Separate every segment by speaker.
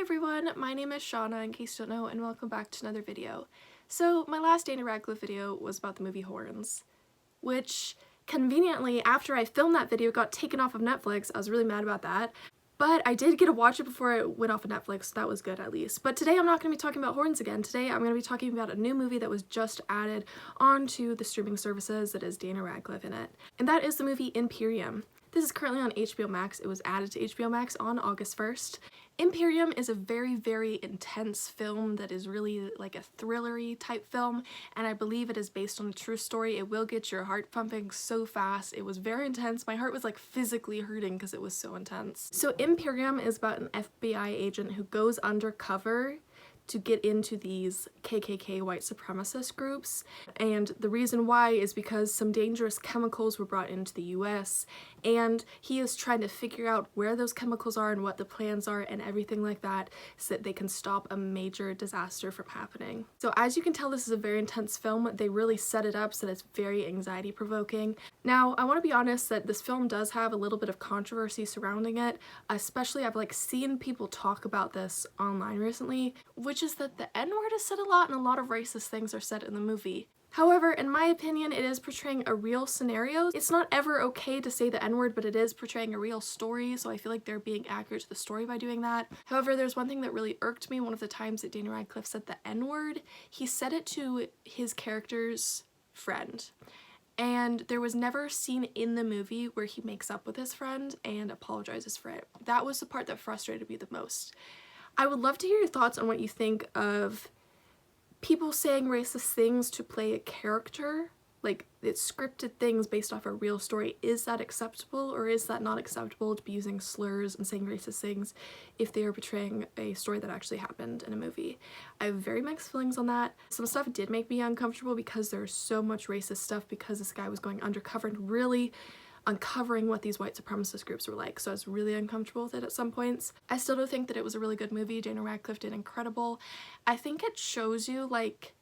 Speaker 1: everyone, my name is Shauna in case you don't know, and welcome back to another video. So my last Daniel Radcliffe video was about the movie Horns, which conveniently after I filmed that video got taken off of Netflix. I was really mad about that, but I did get to watch it before it went off of Netflix, so that was good at least. But today I'm not going to be talking about Horns again. Today I'm going to be talking about a new movie that was just added onto the streaming services that is Daniel Radcliffe in it, and that is the movie Imperium. This is currently on HBO Max. It was added to HBO Max on August 1st. Imperium is a very, very intense film that is really like a thrillery type film, and I believe it is based on a true story. It will get your heart pumping so fast. It was very intense. My heart was like physically hurting because it was so intense. So Imperium is about an FBI agent who goes undercover to get into these KKK white supremacist groups, and the reason why is because some dangerous chemicals were brought into the US, and he is trying to figure out where those chemicals are and what the plans are and everything like that so that they can stop a major disaster from happening. So as you can tell, this is a very intense film. They really set it up so that it's very anxiety provoking. Now I want to be honest that this film does have a little bit of controversy surrounding it, especially I've like seen people talk about this online recently, which is that the N-word is said a lot and a lot of racist things are said in the movie. However, in my opinion, it is portraying a real scenario. It's not ever okay to say the N-word, but it is portraying a real story, so I feel like they're being accurate to the story by doing that. However, there's one thing that really irked me. One of the times that Daniel Radcliffe said the N-word, he said it to his character's friend. And there was never a scene in the movie where he makes up with his friend and apologizes for it. That was the part that frustrated me the most. I would love to hear your thoughts on what you think of people saying racist things to play a character, like it's scripted things based off a real story. Is that acceptable, or is that not acceptable to be using slurs and saying racist things if they are portraying a story that actually happened in a movie? I have very mixed feelings on that. Some stuff did make me uncomfortable because there's so much racist stuff because this guy was going undercover and really uncovering what these white supremacist groups were like, so I was really uncomfortable with it at some points. I still do think that it was a really good movie. Daniel Radcliffe did incredible. I think it shows you like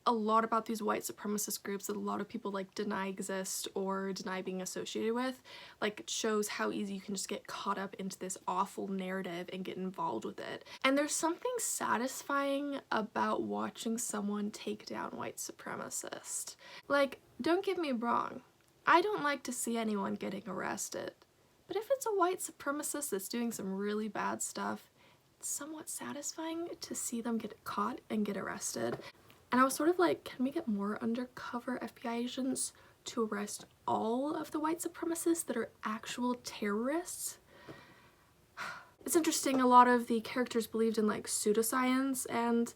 Speaker 1: a lot about these white supremacist groups that a lot of people like deny exist or deny being associated with. Like it shows how easy you can just get caught up into this awful narrative and get involved with it. And there's something satisfying about watching someone take down white supremacists. Like, don't get me wrong, I don't like to see anyone getting arrested, but if it's a white supremacist that's doing some really bad stuff, it's somewhat satisfying to see them get caught and get arrested. And I was sort of like, can we get more undercover FBI agents to arrest all of the white supremacists that are actual terrorists? It's interesting, a lot of the characters believed in like pseudoscience and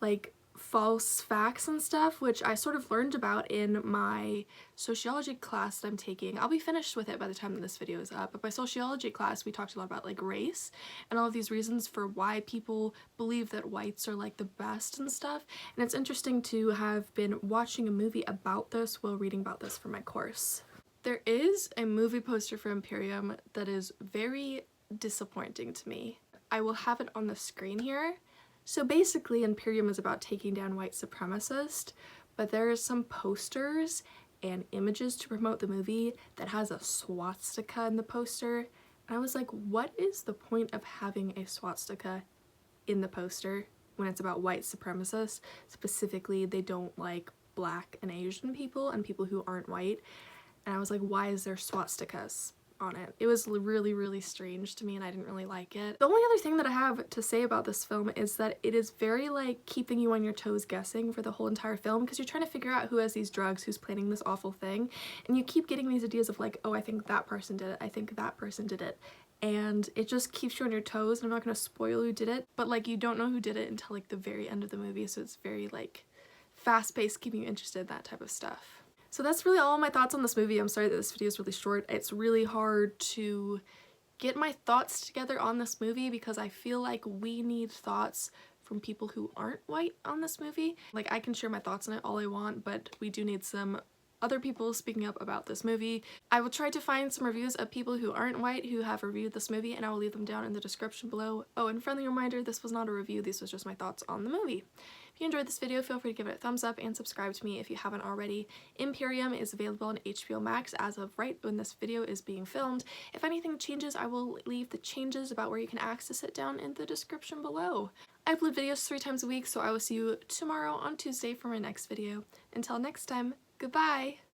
Speaker 1: like false facts and stuff, which I sort of learned about in my sociology class that I'm taking. I'll be finished with it by the time that this video is up, but my sociology class we talked a lot about like race and all of these reasons for why people believe that whites are like the best and stuff, and it's interesting to have been watching a movie about this while reading about this for my course. There is a movie poster for Imperium that is very disappointing to me. I will have it on the screen here. So basically Imperium is about taking down white supremacists, but there are some posters and images to promote the movie that has a swastika in the poster, and I was like, what is the point of having a swastika in the poster when it's about white supremacists? Specifically, they don't like black and Asian people and people who aren't white, and I was like, why is there swastikas on it? It was really, really strange to me and I didn't really like it. The only other thing that I have to say about this film is that it is very like keeping you on your toes guessing for the whole entire film, because you're trying to figure out who has these drugs, who's planning this awful thing, and you keep getting these ideas of like, oh, I think that person did it, I think that person did it, and it just keeps you on your toes. And I'm not going to spoil who did it, but like you don't know who did it until like the very end of the movie, so it's very like fast-paced, keeping you interested, that type of stuff. So that's really all my thoughts on this movie. I'm sorry that this video is really short. It's really hard to get my thoughts together on this movie because I feel like we need thoughts from people who aren't white on this movie. Like I can share my thoughts on it all I want, but we do need some other people speaking up about this movie. I will try to find some reviews of people who aren't white who have reviewed this movie, and I will leave them down in the description below. Oh, and friendly reminder, this was not a review, these was just my thoughts on the movie. If you enjoyed this video, feel free to give it a thumbs up and subscribe to me if you haven't already. Imperium is available on HBO Max as of right when this video is being filmed. If anything changes, I will leave the changes about where you can access it down in the description below. I upload videos 3 times a week, so I will see you tomorrow on Tuesday for my next video. Until next time, goodbye!